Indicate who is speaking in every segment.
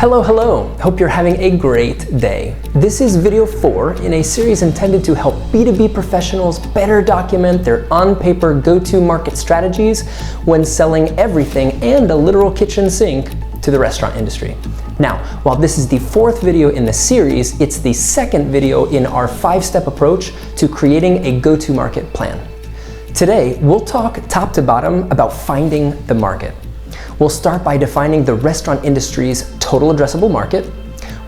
Speaker 1: Hello! Hope you're having a great day. This is video 4 in a series intended to help B2B professionals better document their on-paper go-to-market strategies when selling everything and a literal kitchen sink to the restaurant industry. Now, while this is the 4th video in the series, it's the 2nd video in our 5-step approach to creating a go-to-market plan. Today, we'll talk top to bottom about finding the market. We'll start by defining the restaurant industry's total addressable market.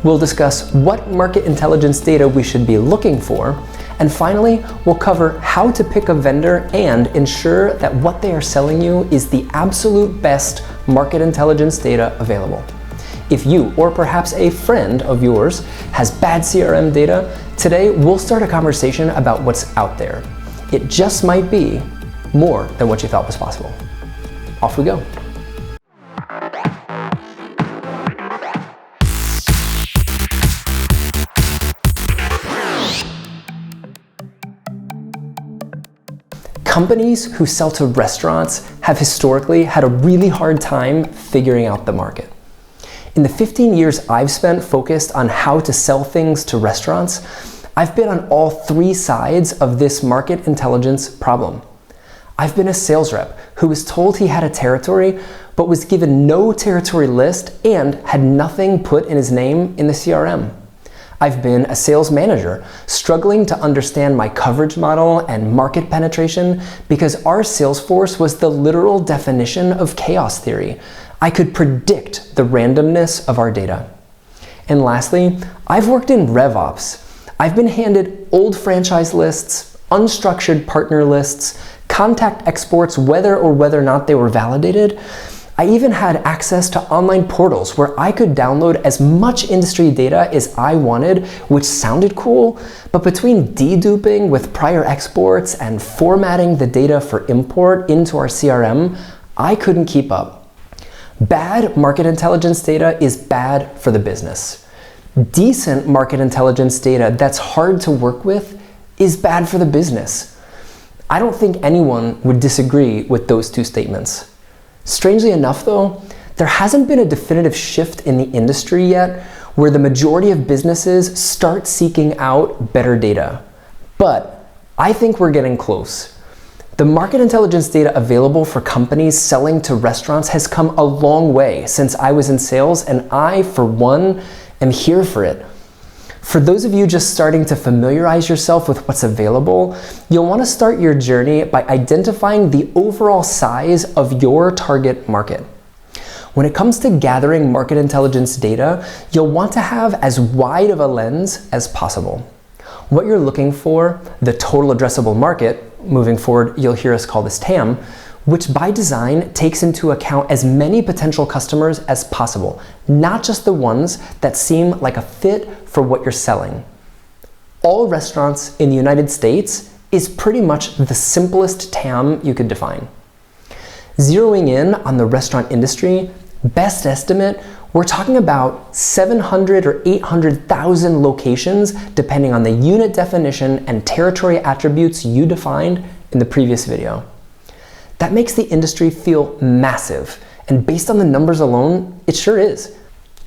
Speaker 1: We'll discuss what market intelligence data we should be looking for. And finally, we'll cover how to pick a vendor and ensure that what they are selling you is the absolute best market intelligence data available. If you, or perhaps a friend of yours, has bad CRM data, today we'll start a conversation about what's out there. It just might be more than what you thought was possible. Off we go. Companies who sell to restaurants have historically had a really hard time figuring out the market. In the 15 years I've spent focused on how to sell things to restaurants, I've been on all 3 sides of this market intelligence problem. I've been a sales rep who was told he had a territory but was given no territory list and had nothing put in his name in the CRM. I've been a sales manager, struggling to understand my coverage model and market penetration because our sales force was the literal definition of chaos theory. I could predict the randomness of our data. And lastly, I've worked in RevOps. I've been handed old franchise lists, unstructured partner lists, contact exports, whether or not they were validated. I even had access to online portals where I could download as much industry data as I wanted, which sounded cool, but between deduping with prior exports and formatting the data for import into our CRM, I couldn't keep up. Bad market intelligence data is bad for the business. Decent market intelligence data that's hard to work with is bad for the business. I don't think anyone would disagree with those 2 statements. Strangely enough though, there hasn't been a definitive shift in the industry yet where the majority of businesses start seeking out better data. But I think we're getting close. The market intelligence data available for companies selling to restaurants has come a long way since I was in sales, and I, for one, am here for it. For those of you just starting to familiarize yourself with what's available, you'll want to start your journey by identifying the overall size of your target market. When it comes to gathering market intelligence data, you'll want to have as wide of a lens as possible. What you're looking for, the total addressable market, moving forward you'll hear us call this TAM, which by design takes into account as many potential customers as possible, not just the ones that seem like a fit for what you're selling. All restaurants in the United States is pretty much the simplest TAM you could define. Zeroing in on the restaurant industry, best estimate, we're talking about 700 or 800,000 locations depending on the unit definition and territory attributes you defined in the previous video. That makes the industry feel massive, and based on the numbers alone, it sure is.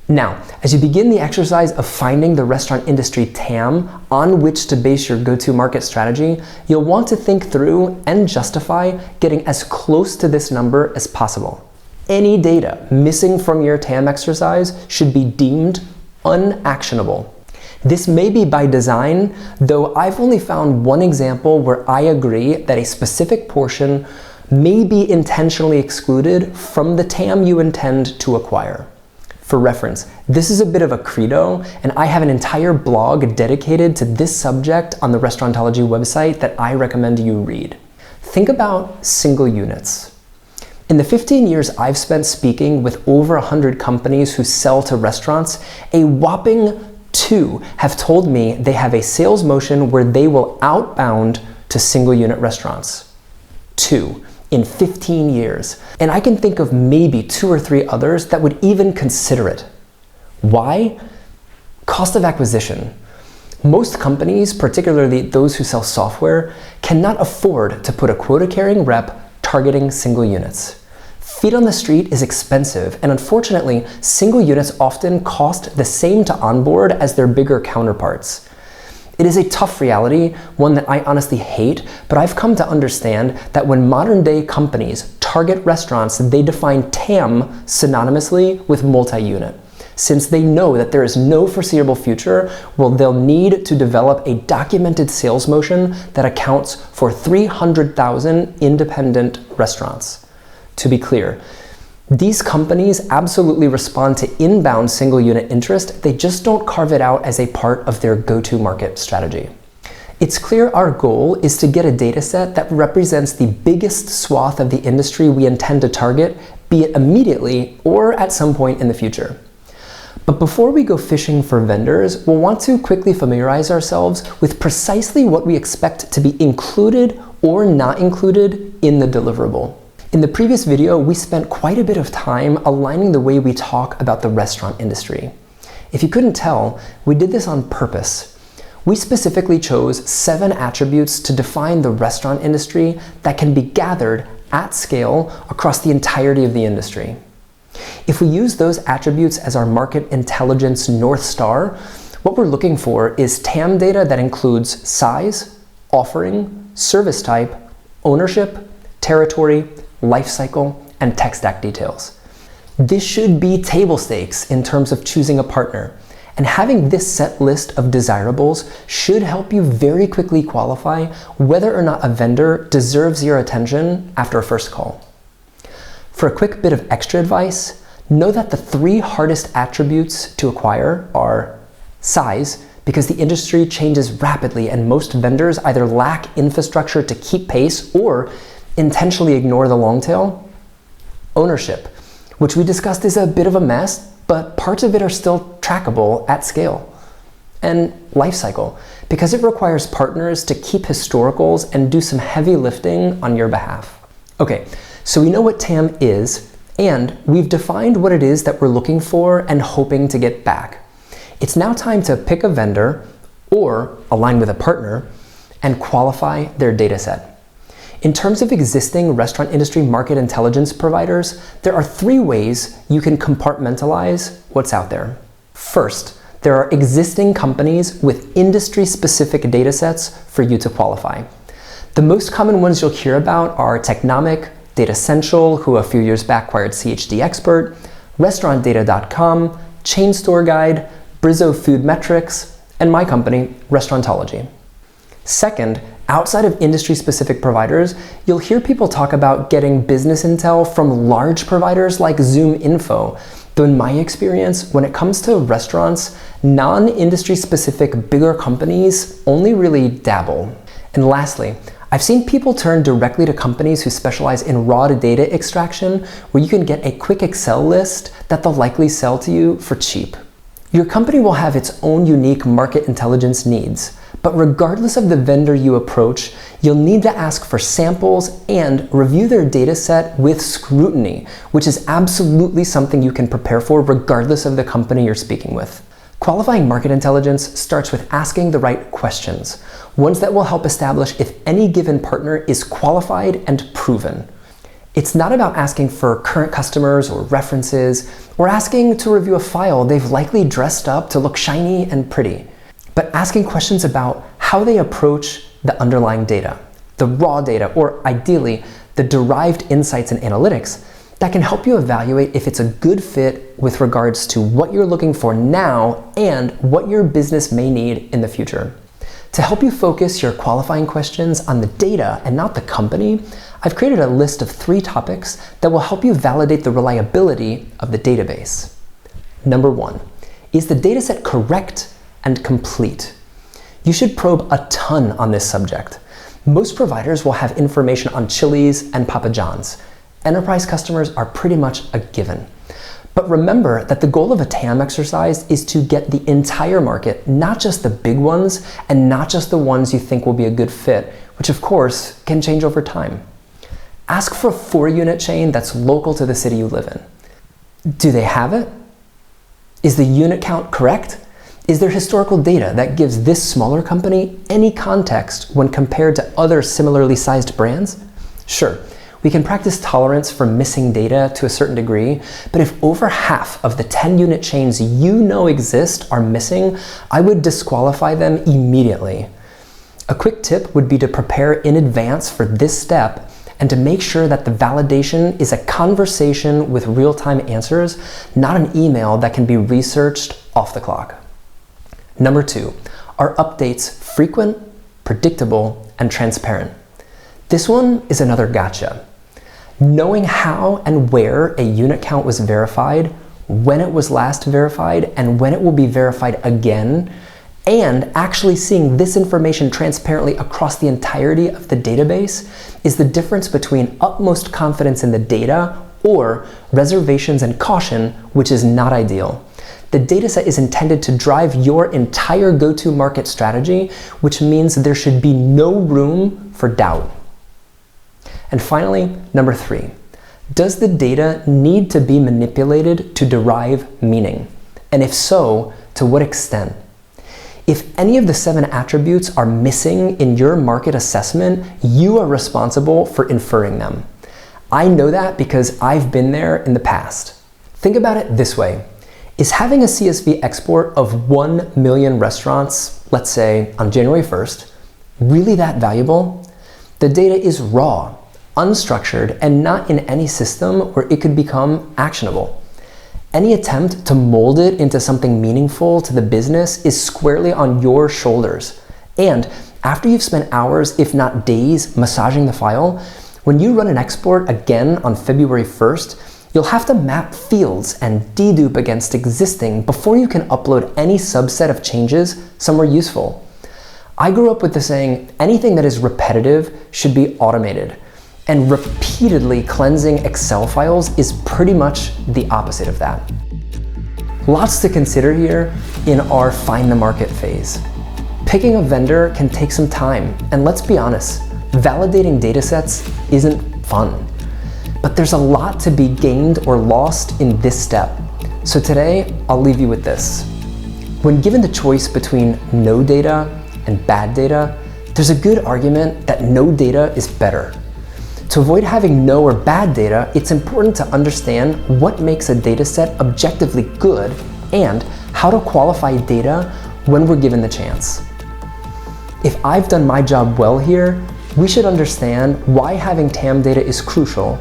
Speaker 1: Now, as you begin the exercise of finding the restaurant industry TAM on which to base your go-to-market strategy, you'll want to think through and justify getting as close to this number as possible. Any data missing from your TAM exercise should be deemed unactionable. This may be by design, though I've only found one example where I agree that a specific portion may be intentionally excluded from the TAM you intend to acquire. For reference, this is a bit of a credo, and I have an entire blog dedicated to this subject on the Restaurantology website that I recommend you read. Think about single units. In the 15 years I've spent speaking with over 100 companies who sell to restaurants, a whopping 2 have told me they have a sales motion where they will outbound to single unit restaurants. 2. In 15 years. And I can think of maybe 2 or 3 others that would even consider it. Why? Cost of acquisition. Most companies, particularly those who sell software, cannot afford to put a quota-carrying rep targeting single units. Feet on the street is expensive, and unfortunately, single units often cost the same to onboard as their bigger counterparts. It is a tough reality, one that I honestly hate, but I've come to understand that when modern day companies target restaurants, they define TAM synonymously with multi-unit, since they know that there is no foreseeable future where they'll need to develop a documented sales motion that accounts for 300,000 independent restaurants. To be clear, these companies absolutely respond to inbound single unit interest, they just don't carve it out as a part of their go-to market strategy. It's clear our goal is to get a data set that represents the biggest swath of the industry we intend to target, be it immediately or at some point in the future. But before we go fishing for vendors, we'll want to quickly familiarize ourselves with precisely what we expect to be included or not included in the deliverable. In the previous video, we spent quite a bit of time aligning the way we talk about the restaurant industry. If you couldn't tell, we did this on purpose. We specifically chose 7 attributes to define the restaurant industry that can be gathered at scale across the entirety of the industry. If we use those attributes as our market intelligence North Star, what we're looking for is TAM data that includes size, offering, service type, ownership, territory, life cycle, and tech stack details. This should be table stakes in terms of choosing a partner, and having this set list of desirables should help you very quickly qualify whether or not a vendor deserves your attention after a first call. For a quick bit of extra advice, know that the 3 hardest attributes to acquire are size, because the industry changes rapidly and most vendors either lack infrastructure to keep pace or intentionally ignore the long tail. Ownership, which we discussed is a bit of a mess, but parts of it are still trackable at scale. And life cycle, because it requires partners to keep historicals and do some heavy lifting on your behalf. Okay, so we know what TAM is, and we've defined what it is that we're looking for and hoping to get back. It's now time to pick a vendor or align with a partner and qualify their data set. In terms of existing restaurant industry market intelligence providers, there are 3 ways you can compartmentalize what's out there. First, there are existing companies with industry-specific datasets for you to qualify. The most common ones you'll hear about are Technomic, Datacentral, who a few years back acquired CHD Expert, RestaurantData.com, Chain Store Guide, Brizzo Food Metrics, and my company, Restaurantology. Second, outside of industry-specific providers, you'll hear people talk about getting business intel from large providers like ZoomInfo, though in my experience, when it comes to restaurants, non-industry specific bigger companies only really dabble. And lastly, I've seen people turn directly to companies who specialize in raw data extraction, where you can get a quick Excel list that they'll likely sell to you for cheap. Your company will have its own unique market intelligence needs, but regardless of the vendor you approach, you'll need to ask for samples and review their data set with scrutiny, which is absolutely something you can prepare for regardless of the company you're speaking with. Qualifying market intelligence starts with asking the right questions, ones that will help establish if any given partner is qualified and proven. It's not about asking for current customers or references, or asking to review a file they've likely dressed up to look shiny and pretty, but asking questions about how they approach the underlying data, the raw data, or ideally, the derived insights and analytics that can help you evaluate if it's a good fit with regards to what you're looking for now and what your business may need in the future. To help you focus your qualifying questions on the data and not the company, I've created a list of 3 topics that will help you validate the reliability of the database. Number 1, is the dataset correct and complete? You should probe a ton on this subject. Most providers will have information on Chili's and Papa John's. Enterprise customers are pretty much a given. But remember that the goal of a TAM exercise is to get the entire market, not just the big ones, and not just the ones you think will be a good fit, which of course can change over time. Ask for a 4-unit chain that's local to the city you live in. Do they have it? Is the unit count correct? Is there historical data that gives this smaller company any context when compared to other similarly sized brands? Sure, We can practice tolerance for missing data to a certain degree, but if over half of the 10 unit chains you know exist are missing, I would disqualify them immediately. A quick tip would be to prepare in advance for this step and to make sure that the validation is a conversation with real-time answers, not an email that can be researched off the clock. Number 2, are updates frequent, predictable, and transparent? This one is another gotcha. Knowing how and where a unit count was verified, when it was last verified, and when it will be verified again, and actually seeing this information transparently across the entirety of the database is the difference between utmost confidence in the data or reservations and caution, which is not ideal. The dataset is intended to drive your entire go-to-market strategy, which means there should be no room for doubt. And finally, number 3, does the data need to be manipulated to derive meaning? And if so, to what extent? If any of the 7 attributes are missing in your market assessment, you are responsible for inferring them. I know that because I've been there in the past. Think about it this way. Is having a CSV export of 1 million restaurants, let's say on January 1st, really that valuable? The data is raw, unstructured, and not in any system where it could become actionable. Any attempt to mold it into something meaningful to the business is squarely on your shoulders. And after you've spent hours, if not days, massaging the file, when you run an export again on February 1st, you'll have to map fields and dedupe against existing before you can upload any subset of changes somewhere useful. I grew up with the saying, anything that is repetitive should be automated. And repeatedly cleansing Excel files is pretty much the opposite of that. Lots to consider here in our find the market phase. Picking a vendor can take some time, and let's be honest, validating datasets isn't fun. But there's a lot to be gained or lost in this step. So today, I'll leave you with this. When given the choice between no data and bad data, there's a good argument that no data is better. To avoid having no or bad data, it's important to understand what makes a dataset objectively good and how to qualify data when we're given the chance. If I've done my job well here, we should understand why having TAM data is crucial,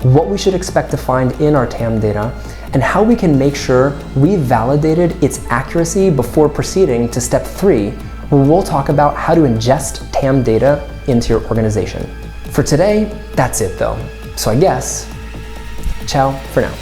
Speaker 1: what we should expect to find in our TAM data, and how we can make sure we've validated its accuracy before proceeding to step 3, where we'll talk about how to ingest TAM data into your organization. For today, that's it though. So I guess, ciao for now.